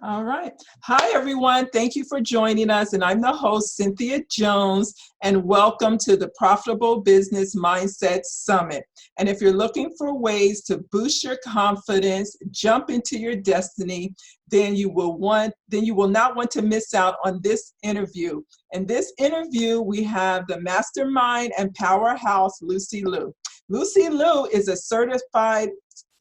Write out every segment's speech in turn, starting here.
All right. Hi, everyone. Thank you for joining us. And I'm the host, Cynthia Jones, and welcome to the Profitable Business Mindset Summit. And if you're looking for ways to boost your confidence, jump into your destiny, then you will not want to miss out on this interview. In this interview, we have the mastermind and powerhouse, Lucy Liu. Lucy Liu is a certified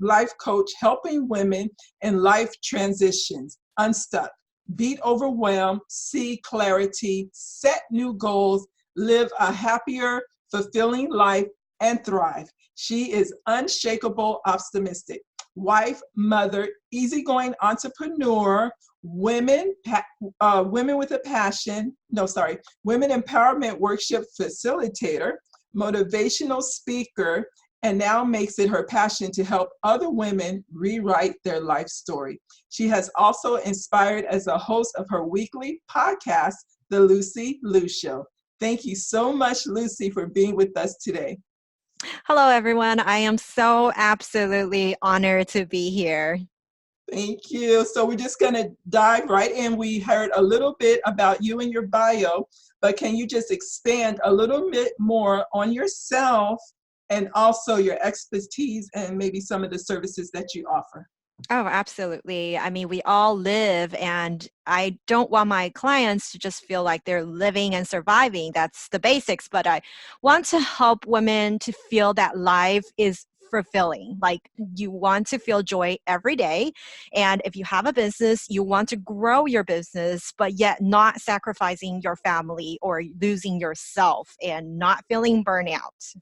life coach helping women in life transitions unstuck, beat overwhelm, see clarity, set new goals, live a happier, fulfilling life, and thrive. She is unshakable, optimistic, wife, mother, easygoing entrepreneur, women with a passion. No, sorry, women empowerment workshop facilitator, motivational speaker, and now makes it her passion to help other women rewrite their life story. She has also inspired as a host of her weekly podcast, The Lucy Liu Show. Thank you so much, Lucy, for being with us today. Hello, everyone. I am so absolutely honored to be here. Thank you. So we're just going to dive right in. We heard a little bit about you and your bio, but can you just expand a little bit more on yourself and also your expertise and maybe some of the services that you offer? Oh, absolutely. I mean, we all live, and I don't want my clients to just feel like they're living and surviving. That's the basics, but I want to help women to feel that life is fulfilling. Like you want to feel joy every day. And if you have a business, you want to grow your business, but yet not sacrificing your family or losing yourself and not feeling burnout.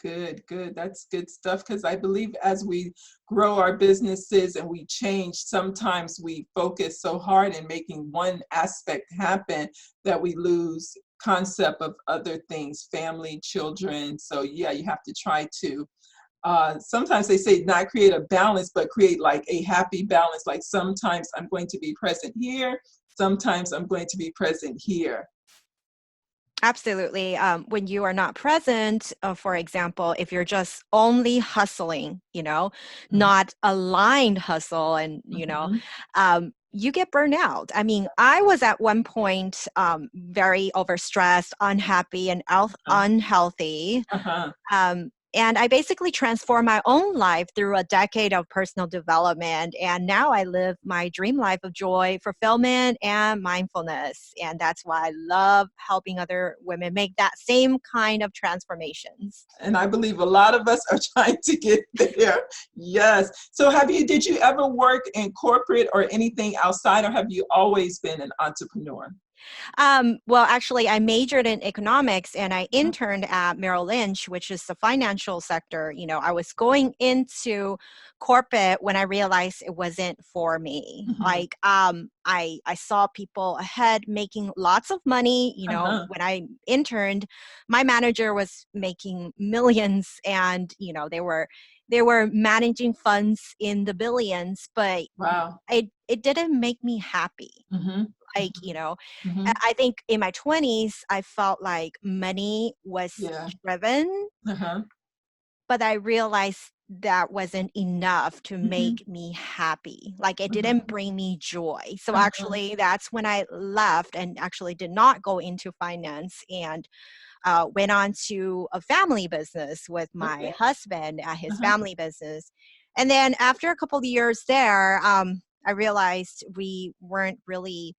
Good, good. That's good stuff because I believe as we grow our businesses and we change, sometimes we focus so hard in making one aspect happen that we lose concept of other things, family, children. So yeah, you have to try to sometimes they say not create a balance, but create like a happy balance. Like sometimes I'm going to be present here, sometimes I'm going to be present here. Absolutely. When you are not present, for example, if you're just only hustling, not aligned hustle, and, Mm-hmm. you get burned out. I mean, I was at one point very overstressed, unhappy, and unhealthy. Uh-huh. And I basically transformed my own life through a decade of personal development. And now I live my dream life of joy, fulfillment, and mindfulness. And that's why I love helping other women make that same kind of transformations. And I believe a lot of us are trying to get there. Yes. So did you ever work in corporate or anything outside, or have you always been an entrepreneur? Well, actually, I majored in economics and I interned at Merrill Lynch, which is the financial sector. I was going into corporate when I realized it wasn't for me. Mm-hmm. Like, I saw people ahead making lots of money. Uh-huh. When I interned, my manager was making millions, and they were managing funds in the billions, but Wow. it didn't make me happy. Mm-hmm. Like, Mm-hmm. I think in my 20s, I felt like money was Yeah. driven, Uh-huh. but I realized that wasn't enough to Mm-hmm. make me happy. Like it didn't Uh-huh. bring me joy. So Uh-huh. actually, that's when I left and actually did not go into finance and went on to a family business with my Okay. husband at his Uh-huh. family business. And then after a couple of years there, I realized we weren't really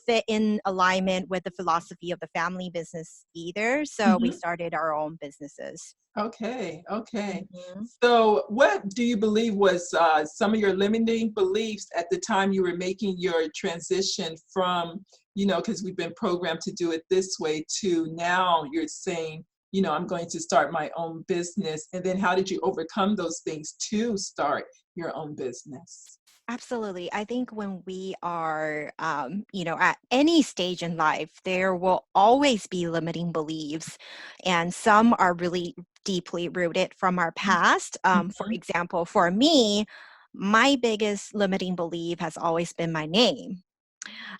fit in alignment with the philosophy of the family business either. So we Mm-hmm. started our own businesses. Okay. Okay. Mhm. So, what do you believe was some of your limiting beliefs at the time you were making your transition from, because we've been programmed to do it this way, to now you're saying, I'm going to start my own business. And then how did you overcome those things to start your own business? Absolutely. I think when we are, at any stage in life, there will always be limiting beliefs. And some are really deeply rooted from our past. For Mm-hmm. example, for me, my biggest limiting belief has always been my name.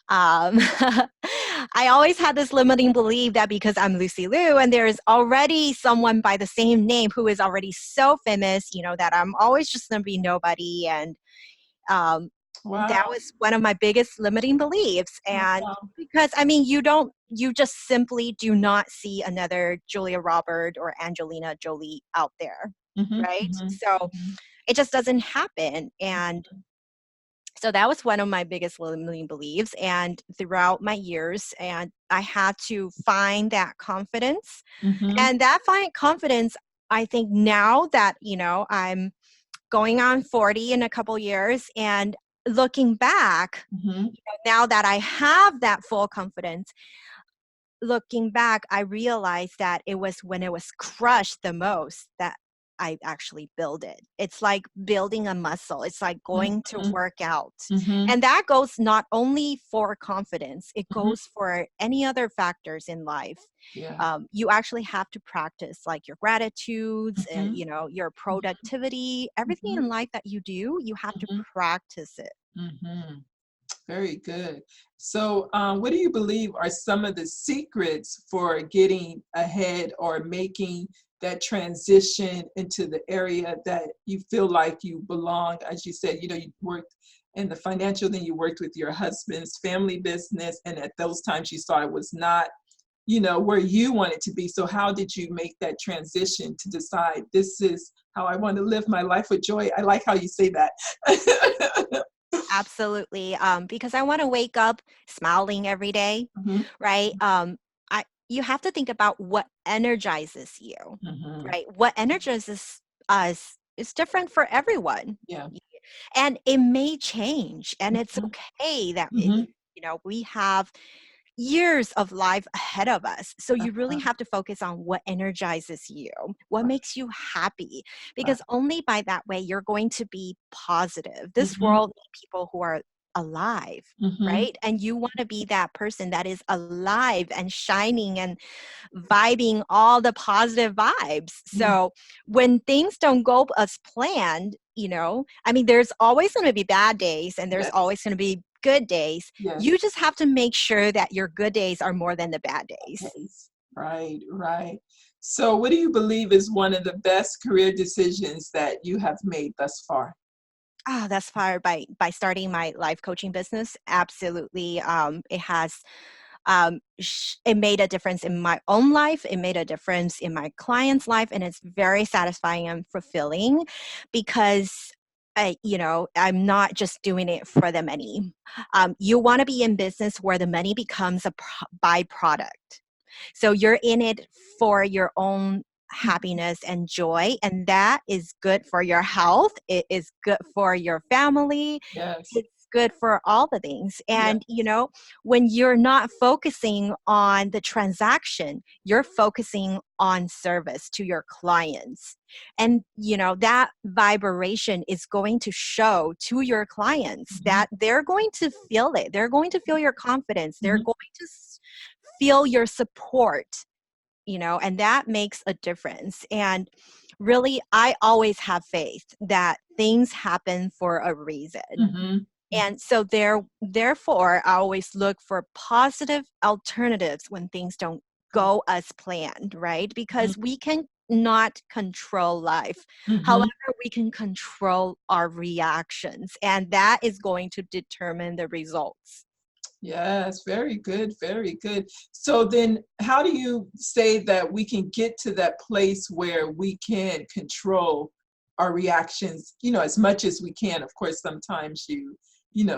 Um, I always had this limiting belief that because I'm Lucy Liu and there is already someone by the same name who is already so famous, that I'm always just going to be nobody. And That Wow. was one of my biggest limiting beliefs. And Wow. because, I mean, you just simply do not see another Julia Roberts or Angelina Jolie out there, Mm-hmm, right? mm-hmm, So mm-hmm, it just doesn't happen. And so that was one of my biggest limiting beliefs. And throughout my years, and I had to find that confidence. mm-hmm, And that find confidence, I think now that, I'm going on 40 in a couple years and looking back, mm-hmm, now that I have that full confidence, looking back, I realized that it was when it was crushed the most that I actually build it. It's like building a muscle. It's like going to mm-hmm, work out. mm-hmm, And that goes not only for confidence, it mm-hmm. goes for any other factors in life. Yeah. You actually have to practice like your gratitudes, Mm-hmm, your productivity, everything mm-hmm, in life that you do, you have to mm-hmm, practice it. mm-hmm. Very good. So, what do you believe are some of the secrets for getting ahead or making that transition into the area that you feel like you belong? As you said, you worked in the financial, then you worked with your husband's family business, and at those times you saw it was not, where you wanted to be. So, how did you make that transition to decide this is how I want to live my life with joy? I like how you say that. Absolutely. Because I want to wake up smiling every day, Hmm. right? You have to think about what energizes you, Hmm. right? What energizes us is different for everyone. Yeah. And it may change, and it's Mhm, okay that mhm, we have years of life ahead of us. So you really uh-huh, have to focus on what energizes you, what right, makes you happy, right. because only by that way you're going to be positive. This Mhm, world needs people who are alive, mhm, right? And you want to be that person that is alive and shining and vibing all the positive vibes. mm, So when things don't go as planned, I mean, there's always going to be bad days and there's yes, always going to be good days. yes, You just have to make sure that your good days are more than the bad days. yes. Right, right. So what do you believe is one of the best career decisions that you have made thus far? Ah, that's fired by starting my life coaching business. Absolutely. It has it made a difference in my own life. It made a difference in my client's life, and it's very satisfying and fulfilling because I'm not just doing it for the money. You want to be in business where the money becomes a byproduct. So you're in it for your own happiness and joy, and that is good for your health. It is good for your family. Yes, It's good for all the things. yeah, And, when you're not focusing on the transaction, you're focusing on service to your clients. And, that vibration is going to show to your clients mhm, that they're going to feel it. They're going to feel your confidence. They're mhm, going to feel your support, and that makes a difference. And really, I always have faith that things happen for a reason. mhm, mhm, And so therefore, I always look for positive alternatives when things don't right, go as planned, right? mhm, Because we can not control life. However, mhm. we can control our reactions, and that is going to determine the results. Yes, very good, very good. So then how do you say that we can get to that place where we can control our reactions, as much as we can? Of course, sometimes you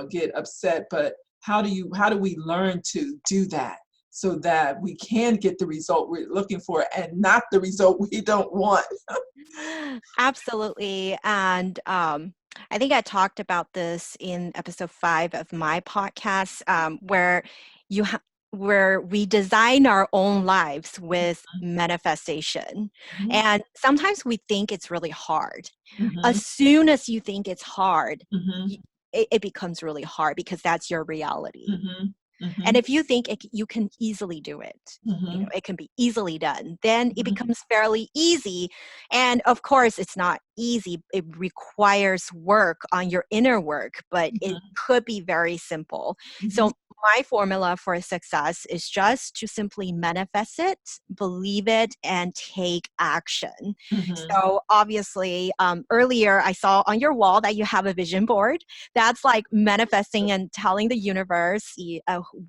get upset, but how do we learn to do that so that we can get the result we're looking for and not the result we don't want? Absolutely. And I think I talked about this in episode 5 of my podcast, you ha- where we design our own lives with manifestation. Mhm, And sometimes we think it's really hard. As mhm, soon as you think it's hard, mhm, y- it becomes really hard because that's your reality. mhm, And mhm, if you think you can easily do it, mhm, it can be easily done, then it mhm, becomes fairly easy. And of course, it's not easy. It requires work on your inner work, but it mhm, could be very simple. mhm, So my formula for success is just to simply manifest it, believe it, and take action. Mm-hmm. So, obviously, earlier I saw on your wall that you have a vision board. That's like manifesting and telling the universe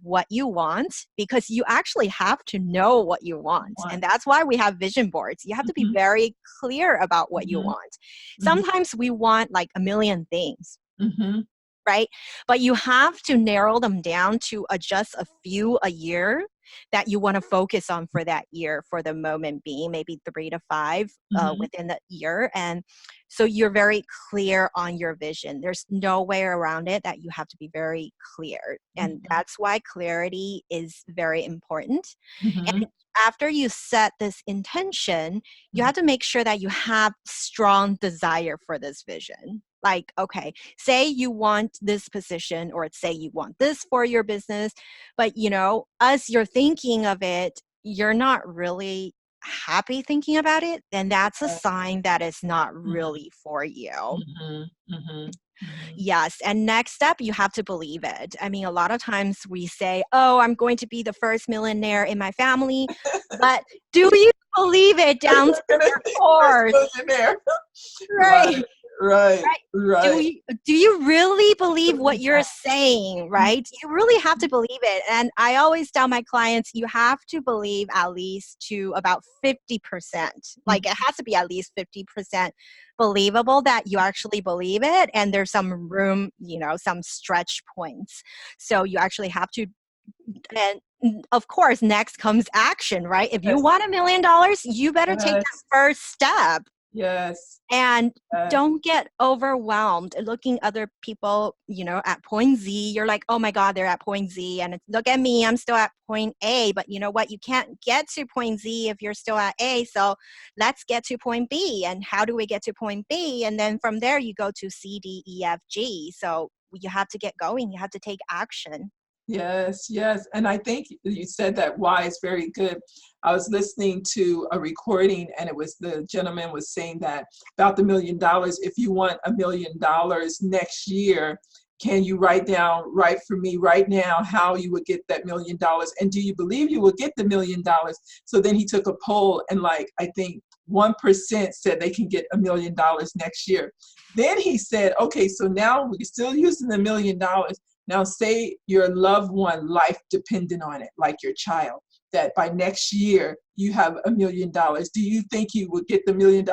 what you want, because you actually have to know what you want. And One. that's why we have vision boards. You have to be Mm-hmm. very clear about what you Mm-hmm. want. Mm-hmm. Sometimes we want like a million things, Mm-hmm. right? But you have to narrow them down to just a few a year that you want to focus on for that year, for the moment being, maybe 3 to 5 Mm-hmm. within the year. And so you're very clear on your vision. There's no way around it, that you have to be very clear. And Mm-hmm. that's why clarity is very important. Mm-hmm. And after you set this intention, you have to make sure that you have strong desire for this vision. Like, okay, say you want this position, or say you want this for your business, but as you're thinking of it, you're not really happy thinking about it, then that's a sign that it's not Mm-hmm. really for you. Mm-hmm. Mm-hmm. Mm-hmm. Yes. And next step, you have to believe it. I mean, a lot of times we say, oh, I'm going to be the first millionaire in my family. But do you believe it down to You're gonna your be first core? millionaire. Right. Right. Right. Right. Do Right. you really believe what Believe you're that. saying, right? You really have to believe it. And I always tell my clients, you have to believe at least to about 50%. Like, it has to be at least 50% believable that you actually believe it. And there's some room, some stretch points. So you actually have to, and of course, next comes action, right? If you Yes. want $1 million, you better take that Yes. first step. Yes. And Yes. don't get overwhelmed looking other people, at point Z. You're like, oh my God, they're at point Z. And look at me, I'm still at point A. But you know what? You can't get to point Z if you're still at A. So let's get to point B. And how do we get to point B? And then from there, you go to C, D, E, F, G. So you have to get going. You have to take action. Yes, yes. And I think you said that why is very good. I was listening to a recording and it was the gentleman was saying that about the $1 million, if you want $1 million next year, can you write for me right now how you would get that $1 million? And do you believe you will get the $1 million? So then he took a poll and like, I think 1% said they can get $1 million next year. Then he said, okay, so now we're still using the $1 million. Now, say your loved one life dependent on it, like your child, that by next year you have $1 million. Do you think you would get the $1 million?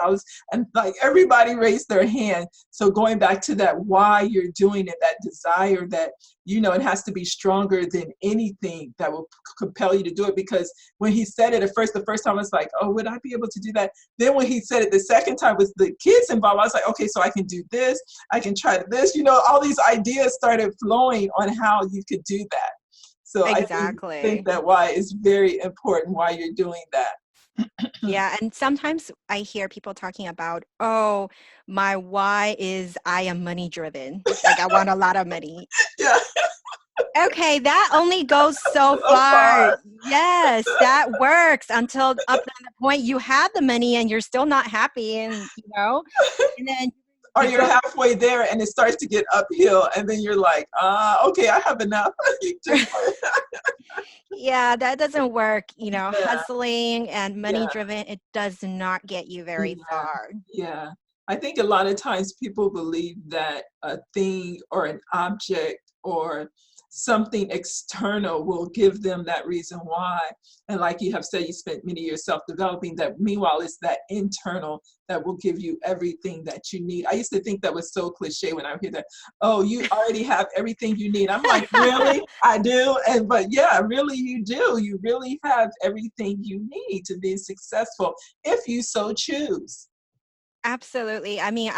And like everybody raised their hand. So going back to that, why you're doing it, that desire that, it has to be stronger than anything that will compel you to do it. Because when he said it at first, the first time I was like, oh, would I be able to do that? Then when he said it the second time with the kids involved, I was like, okay, so I can do this. I can try this. All these ideas started flowing on how you could do that. So I think Exactly. that why is very important why you're doing that. Yeah, and sometimes I hear people talking about, oh, my why is I am money driven. Like, I want a lot of money. Yeah, Okay, that only goes so so far. far. Yes, that works until up to the point you have the money and you're still not happy, and then Or you you're go, halfway there and it starts to get uphill, and then you're like, okay, I have enough. You just, yeah, that doesn't work. yeah, Hustling and money yeah. driven, it does not get you very Yeah, far. yeah. I think a lot of times people believe that a thing or an object or something external will give them that reason why. And like you have said, you spent many years self-developing that. Meanwhile, it's that internal that will give you everything that you need. I used to think that was so cliche when I would hear that, oh, you already have everything you need. I'm like, really? I do. But yeah, really you do. You really have everything you need to be successful if you so choose. Absolutely. I mean,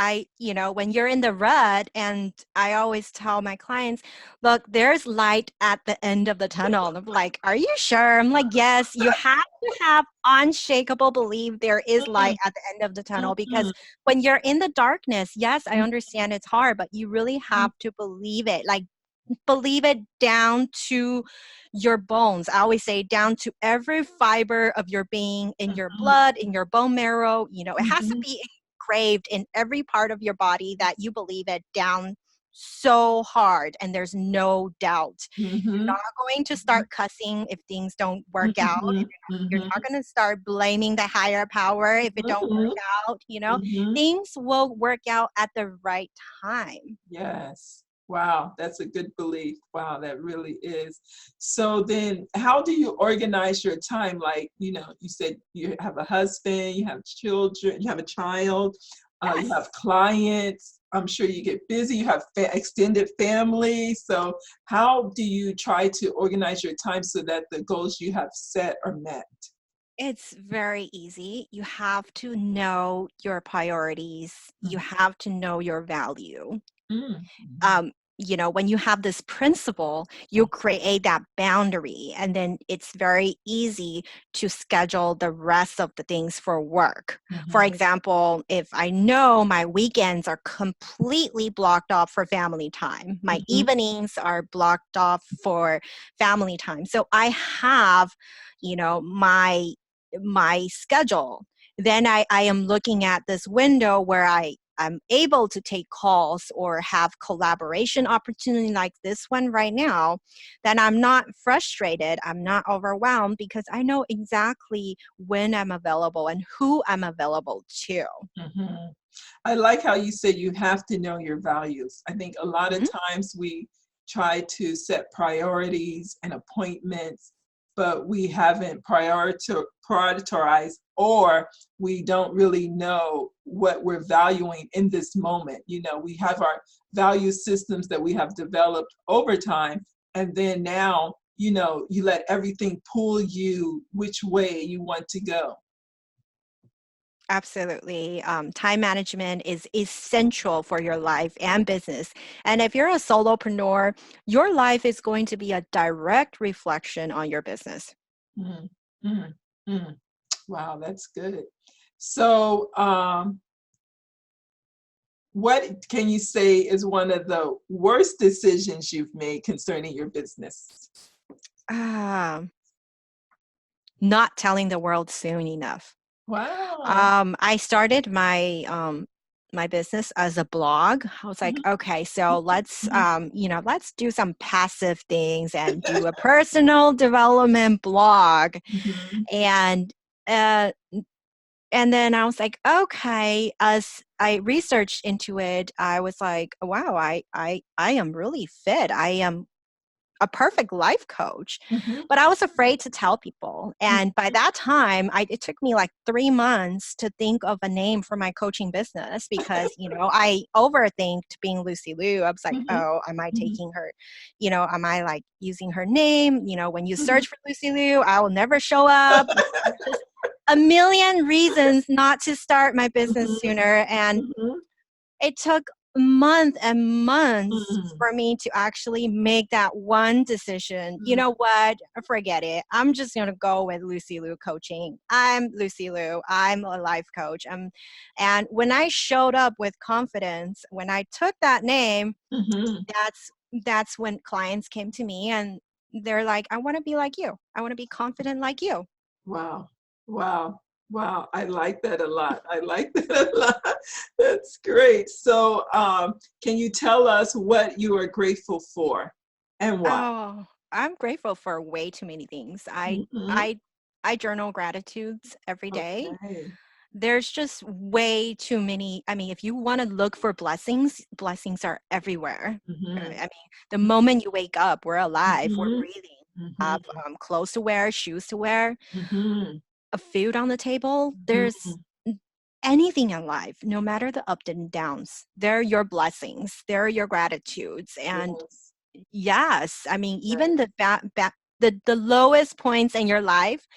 when you're in the rut, and I always tell my clients, look, there's light at the end of the tunnel. And I'm like, are you sure? I'm like, yes, you have to have unshakable belief there is light Mm, at the end of the tunnel, because mm, when you're in the darkness, yes, I mm, understand it's hard, but you really mm, have to believe it. Like, believe it down to your bones. I always say down to every fiber of your being, in your mm, blood, in your bone marrow. It has to mhm. be engraved in every part of your body that you believe it down so hard, and there's no doubt. You're Mm-hmm. not going to start cussing if things don't work out. Mm-hmm. You're Mm-hmm. not going to start blaming the higher power if it don't Mm-hmm. work out, Mm-hmm. things will work out at the right time. Yes. Wow, that's a good belief. Wow, that really is. So then how do you organize your time? Like, you said you have a husband, you have children, you have a child, you Yes. have clients. I'm sure you get busy, you have extended family. So how do you try to organize your time so that the goals you have set are met? It's very easy. You have to know your priorities. You Mhm. have to know your value. Mm, mhm, When you have this principle, you create that boundary, and then it's very easy to schedule the rest of the things for work. For mhm, example, if I know my weekends are completely blocked off for family time, my mhm, evenings are blocked off for family time. So I have, my schedule. Then I am looking at this window where I'm able to take calls or have collaboration opportunity like this one right now, then I'm not frustrated. I'm not overwhelmed because I know exactly when I'm available and who I'm available to. mhm. I like how you say you have to know your values. I think a lot of Mhm. times we try to set priorities and appointments, but we haven't prioritized, or we don't really know what we're valuing in this moment. We have our value systems that we have developed over time, and then now, you let everything pull you which way you want to go. Absolutely. Time management is essential for your life and business. And if you're a solopreneur, your life is going to be a direct reflection on your business. Mhm, mhm, mhm. Wow, that's good. So, what can you say is one of the worst decisions you've made concerning your business? Ah, not telling the world soon enough. Wow. I started my business as a blog. I was like, Mhm, okay, so let's mhm, let's do some passive things and do a personal development blog. mhm, And uh and then I was like, okay, as I researched into it, I was like, wow, I am really fit. I am a perfect life coach, mhm, but I was afraid to tell people. mhm, And by that time, it took me like 3 months to think of a name for my coaching business because, I overthinked being Lucy Liu. I was like, mhm, oh, am I mhm, taking her, am I like using her name? When you mhm. search for Lucy Liu, I will never show up. There's just a million reasons not to start my business Mhm, sooner. And mhm, it took months and months mhm, for me to actually make that one decision. You mhm, know what? Forget it. I'm just going to go with Lucy Liu coaching. I'm Lucy Liu. I'm a life coach. And when I showed up with confidence, when I took that name, mhm. that's when clients came to me and they're like, I want to be like you. I want to be confident like you. Wow. Wow. Wow. I like that a lot. I like that a lot. That's great. So, can you tell us what you are grateful for and why? Oh, I'm grateful for way too many things. Mhm. I journal gratitudes every day. Okay. There's just way too many. I mean, if you want to look for blessings, blessings are everywhere. I Mhm. mean, the moment you wake up, we're alive, we're Mhm. breathing. Have Mhm. clothes to wear, shoes to wear, Mhm. a food on the table. There's Mhm. anything in life, no matter the ups and downs. They're your blessings. They're your gratitudes, and Yes. yes, I mean, even Yes. the lowest points in your life,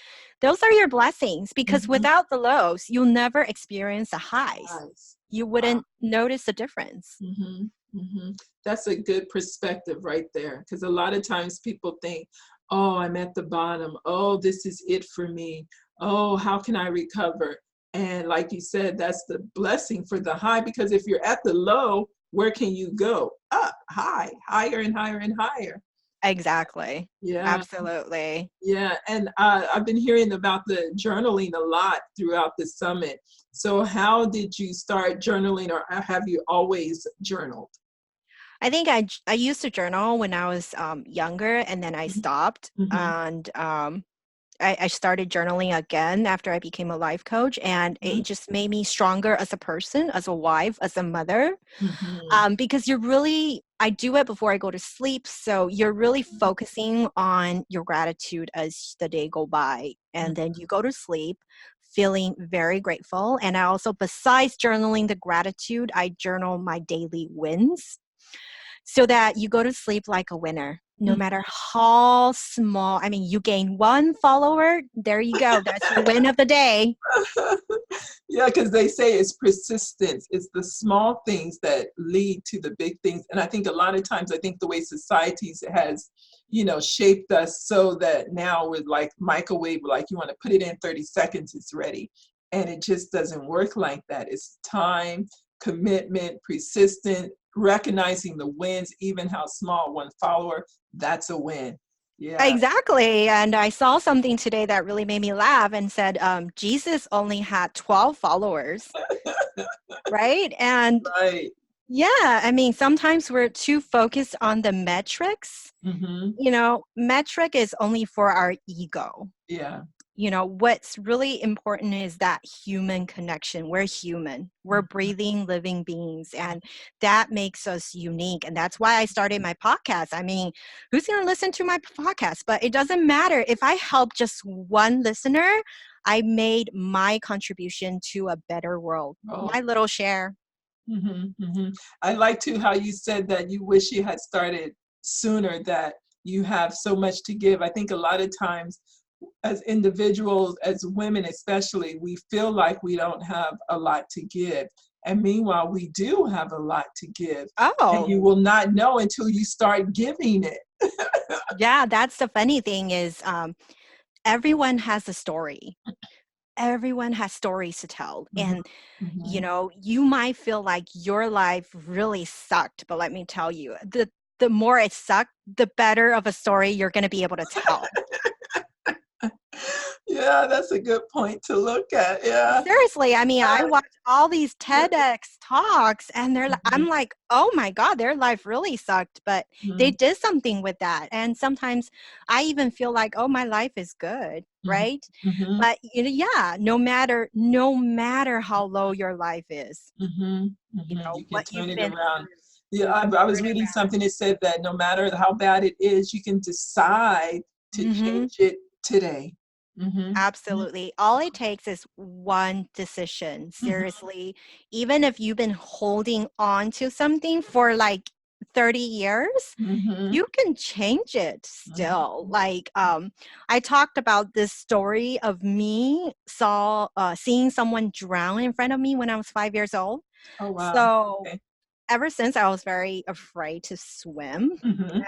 those are your blessings because Mhm. without the lows, you'll never experience the highs. Nice. You Wow. wouldn't notice the difference. Mhm. Mhm. That's a good perspective right there, because a lot of times people think, "Oh, I'm at the bottom. Oh, this is it for me. Oh, how can I recover?" And like you said, that's the blessing for the high, because if you're at the low, where can you go? Up, high, higher and higher and higher. Exactly. Yeah. Absolutely. Yeah, and I've been hearing about the journaling a lot throughout the summit. So how did you start journaling, or have you always journaled? I think I used to journal when I was younger, and then I stopped. Mm-hmm. And I started journaling again after I became a life coach, and it just made me stronger as a person, as a wife, as a mother. Mm-hmm. Because you're really, I do it before I go to sleep. So you're really focusing on your gratitude as the day go by. And then you go to sleep feeling very grateful. And I also, besides journaling the gratitude, I journal my daily wins so that you go to sleep like a winner. No matter how small, I mean, you gain one follower, there you go. That's your win of the day. Yeah, because they say it's persistence. It's the small things that lead to the big things. And I think a lot of times, I think the way societies has, shaped us so that now with like microwave, like you want to put it in 30 seconds, it's ready. And it just doesn't work like that. It's time, commitment, persistent, recognizing the wins, even how small, one follower, that's a win. Yeah. Exactly. And I saw something today that really made me laugh and said, Jesus only had 12 followers, right? And Right. yeah, I mean, sometimes we're too focused on the metrics. Mm-hmm. Metric is only for our ego. Yeah. What's really important is that human connection. We're human, we're Mhm. breathing, living beings, and that makes us unique. And that's why I started my podcast. I mean, who's going to listen to my podcast? But it doesn't matter. If I help just one listener, I made my contribution to a better world, Oh. my little share. Hmm. Hmm. I like too how you said that you wish you had started sooner, that you have so much to give. I think a lot of times as individuals, as women especially, we feel like we don't have a lot to give. And meanwhile, we do have a lot to give. And Oh, you will not know until you start giving it. yeah, that's the funny thing is everyone has a story. Everyone has stories to tell. Hmm. And Hmm. you might feel like your life really sucked, but let me tell you, the more it sucked, the better of a story you're going to be able to tell. Yeah, that's a good point to look at. Yeah. Seriously, I mean, I watch all these TEDx talks and I'm Mhm. like, "Oh my god, their life really sucked, but they Mhm. did something with that." And sometimes I even feel like, "Oh, my life is good." Mhm. Right? Mhm. But yeah, no matter how low your life is, Mhm. Mhm. You can what turn you've it been around. through, Yeah, you can I turn was it reading something that said that no matter how bad it is, you can decide to around. change it today. Mhm. Mhm. Absolutely. All it takes is one decision. Mhm. Seriously. Even if you've been holding on to something for like 30 years, Mhm. you can change it still. Mhm. Like I talked about this story of me seeing someone drown in front of me when I was 5 years old. Oh, wow. So Okay. ever since I was very afraid to swim, Mhm. and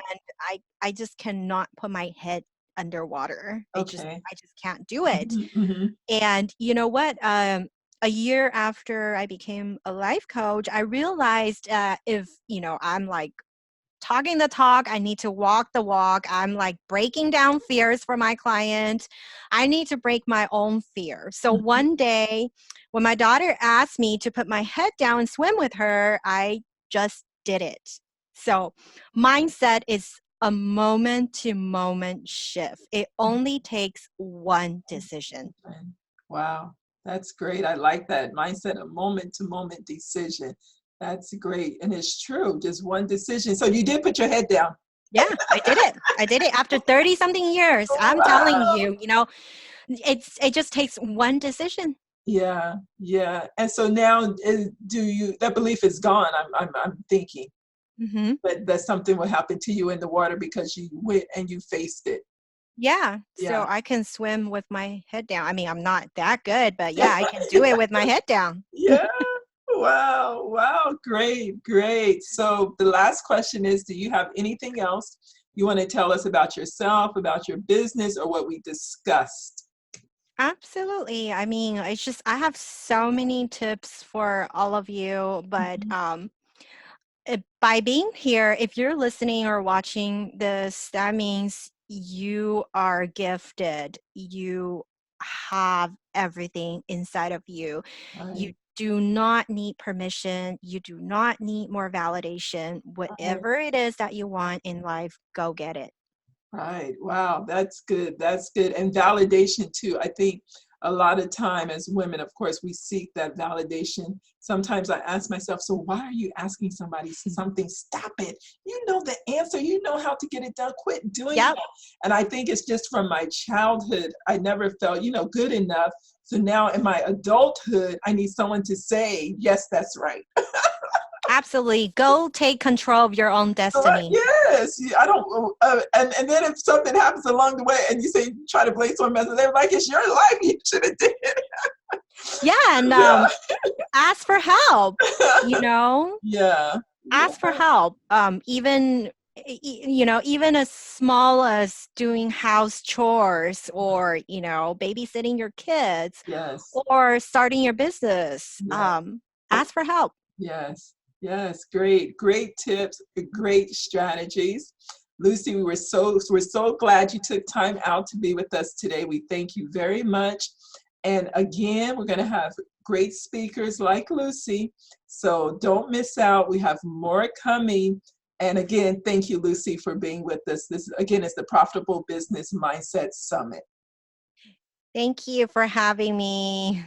I just cannot put my head underwater. Okay. I just can't do it. Mhm. Mhm. And you know what? A year after I became a life coach, I realized if I'm like talking the talk, I need to walk the walk. I'm like breaking down fears for my client. I need to break my own fear. So Mhm. one day, when my daughter asked me to put my head down and swim with her, I just did it. So mindset is a moment to moment shift. It only takes one decision. Mhm. Wow. That's great. I like that mindset, a moment to moment decision. That's great. And it's true. Just one decision. So you did put your head down. Yeah, I did it. I did it after 30 something years. I'm telling Wow. you, it just takes one decision. Yeah, yeah. And so now, do you, that belief is gone? I'm thinking, Hmm. but that something will happen to you in the water because you went and you faced it. Yeah, so Yeah. I can swim with my head down. I mean, I'm not that good, but yeah, I can do it with my head down. Yeah. Wow. Wow. Great. Great. So the last question is, do you have anything else you want to tell us about yourself, about your business, or what we discussed? Absolutely. I mean, it's just I have so many tips for all of you, but Mhm. by being here, if you're listening or watching this, that means you are gifted. You have everything inside of you. You Right. do not need permission. You do not need more validation. Right. Whatever it is that you want in life, go get it. Right. Wow. That's good. That's good. And validation too. I think a lot of time as women, of course, we seek that validation. Sometimes I ask myself, so why are you asking somebody something? Stop it. You know the answer. You know how to get it done. Quit doing Yep, that. And I think it's just from my childhood. I never felt, good enough. So now in my adulthood, I need someone to say, yes, that's right. absolutely. Go take control of your own Right, destiny. yes, I don't, and then if something happens along the way, and you say try to blame someone else, they're like, "It's your life. You should have did it." Yeah, and Yeah, ask for help. You know, yeah, yeah, ask for help. Even as small as doing house chores, or babysitting your kids, yes, or starting your business. yes, Ask for help. yes, yes. Great, great tips, great strategies. Lucy, we're so glad you took time out to be with us today. We thank you very much. And again, we're going to have great speakers like Lucy. So don't miss out. We have more coming. And again, thank you, Lucy, for being with us. This, again, is the Profitable Business Mindset Summit. Thank you for having me.